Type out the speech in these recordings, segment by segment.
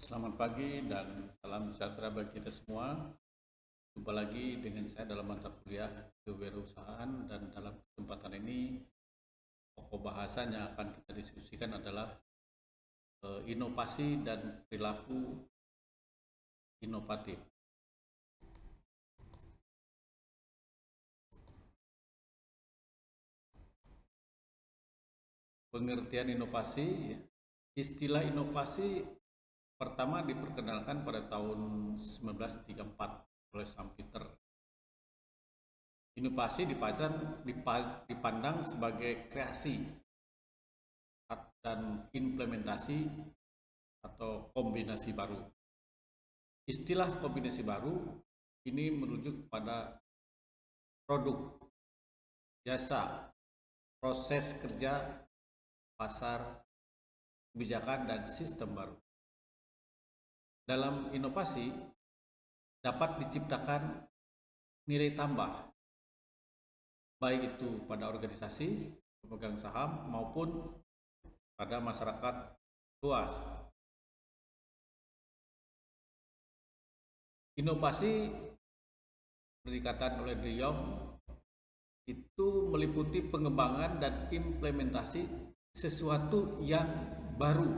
Selamat pagi dan salam sejahtera bagi kita semua. Jumpa lagi dengan saya dalam mata kuliah kewirausahaan, dan dalam kesempatan ini pokok bahasan yang akan kita diskusikan adalah inovasi dan perilaku inovatif. Pengertian inovasi, istilah inovasi pertama diperkenalkan pada tahun 1934 oleh Sam Peter. Inovasi dipandang sebagai kreasi dan implementasi atau kombinasi baru. Istilah kombinasi baru ini merujuk pada produk, jasa, proses kerja, pasar, kebijakan, dan sistem baru. Dalam inovasi dapat diciptakan nilai tambah, baik itu pada organisasi, pemegang saham, maupun pada masyarakat luas. Inovasi dikatakan oleh De Jong itu meliputi pengembangan dan implementasi sesuatu yang baru.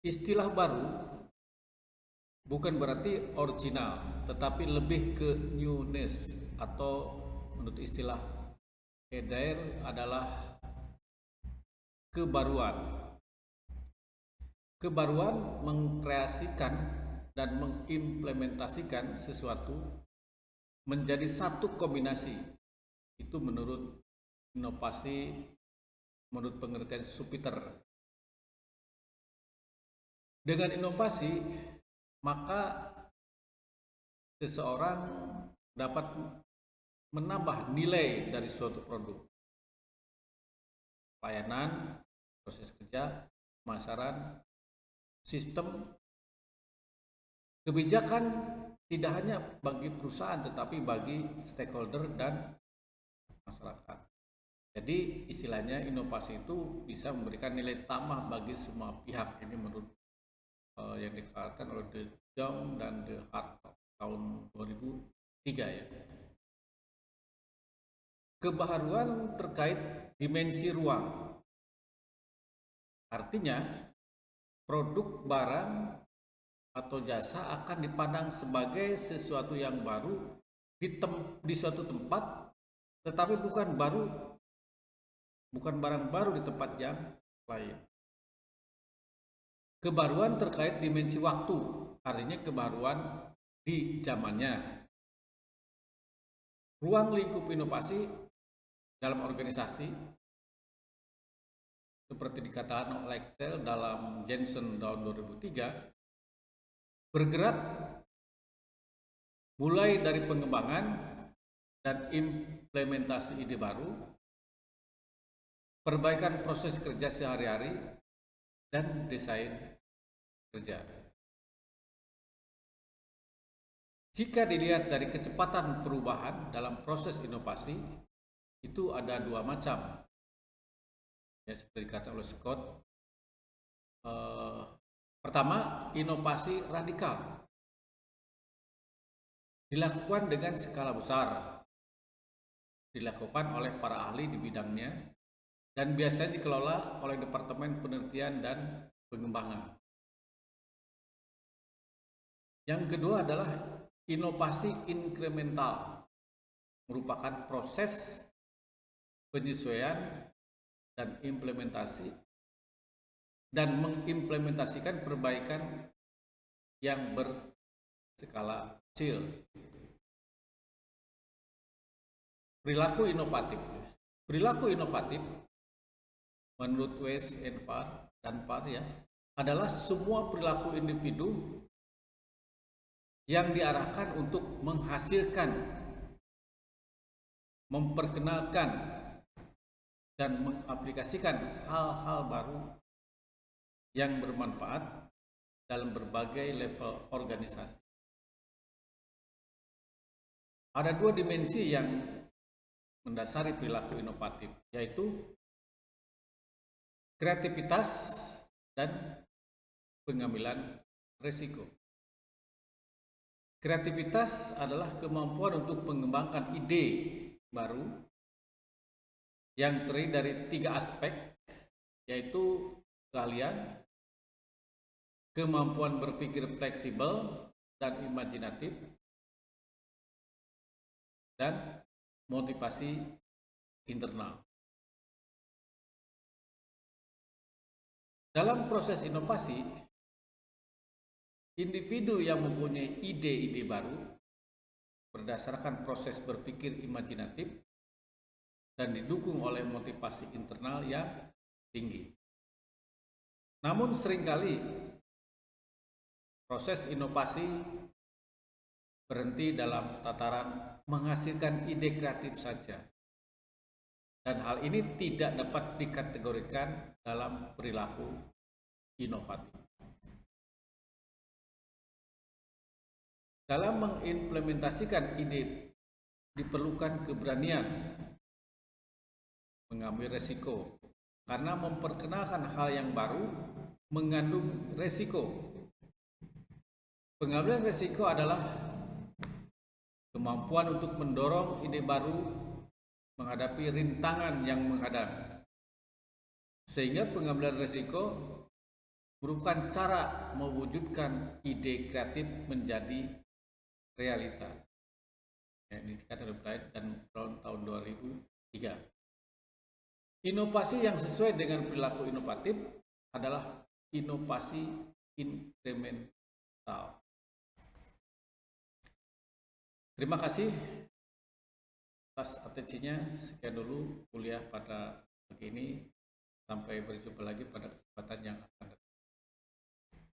Istilah baru bukan berarti original, tetapi lebih ke newness, atau menurut istilah Adair adalah kebaruan. Kebaruan mengkreasikan dan mengimplementasikan sesuatu menjadi satu kombinasi. Itu menurut inovasi, menurut pengertian Schumpeter. Dengan inovasi, maka seseorang dapat menambah nilai dari suatu produk, pelayanan, proses kerja, pemasaran, sistem, kebijakan, tidak hanya bagi perusahaan tetapi bagi stakeholder dan masyarakat. Jadi istilahnya inovasi itu bisa memberikan nilai tambah bagi semua pihak. Ini menurut yang dikatakan oleh De Jong dan De Hart tahun 2003 ya. Kebaruan terkait dimensi ruang. Artinya produk, barang, atau jasa akan dipandang sebagai sesuatu yang baru di suatu tempat, tetapi bukan barang baru di tempat yang lain. Kebaruan terkait dimensi waktu, artinya kebaruan di zamannya. Ruang lingkup inovasi dalam organisasi, seperti dikatakan oleh Lecter dalam Jensen tahun 2003, bergerak mulai dari pengembangan dan implementasi ide baru, perbaikan proses kerja sehari-hari, dan desain kerja. Jika dilihat dari kecepatan perubahan dalam proses inovasi, itu ada dua macam. Ya, seperti dikatakan oleh Scott. Pertama, inovasi radikal. Dilakukan dengan skala besar. Dilakukan oleh para ahli di bidangnya dan biasanya dikelola oleh Departemen Penelitian dan Pengembangan. Yang kedua adalah inovasi inkremental, merupakan proses penyesuaian dan implementasi dan mengimplementasikan perbaikan yang berskala kecil. Perilaku inovatif. Perilaku inovatif menurut Weiss dan Parr ya, adalah semua perilaku individu yang diarahkan untuk menghasilkan, memperkenalkan, dan mengaplikasikan hal-hal baru yang bermanfaat dalam berbagai level organisasi. Ada dua dimensi yang mendasari perilaku inovatif, yaitu kreativitas dan pengambilan resiko. Kreativitas adalah kemampuan untuk mengembangkan ide baru yang terdiri dari 3 aspek, yaitu keahlian, kemampuan berpikir fleksibel dan imajinatif, dan motivasi internal. Dalam proses inovasi, individu yang mempunyai ide-ide baru berdasarkan proses berpikir imajinatif dan didukung oleh motivasi internal yang tinggi. Namun seringkali proses inovasi berhenti dalam tataran menghasilkan ide kreatif saja. Dan hal ini tidak dapat dikategorikan dalam perilaku inovatif. Dalam mengimplementasikan ide diperlukan keberanian mengambil resiko, karena memperkenalkan hal yang baru mengandung resiko. Pengambilan resiko adalah kemampuan untuk mendorong ide baru menghadapi rintangan yang menghadang, sehingga pengambilan resiko merupakan cara mewujudkan ide kreatif menjadi realita. Ini dikatakan oleh Bright dan Brown tahun 2003. Inovasi yang sesuai dengan perilaku inovatif adalah inovasi inkremental. Terima kasih atas atensinya. Sekian dulu kuliah pada pagi ini. Sampai berjumpa lagi pada kesempatan yang akan datang.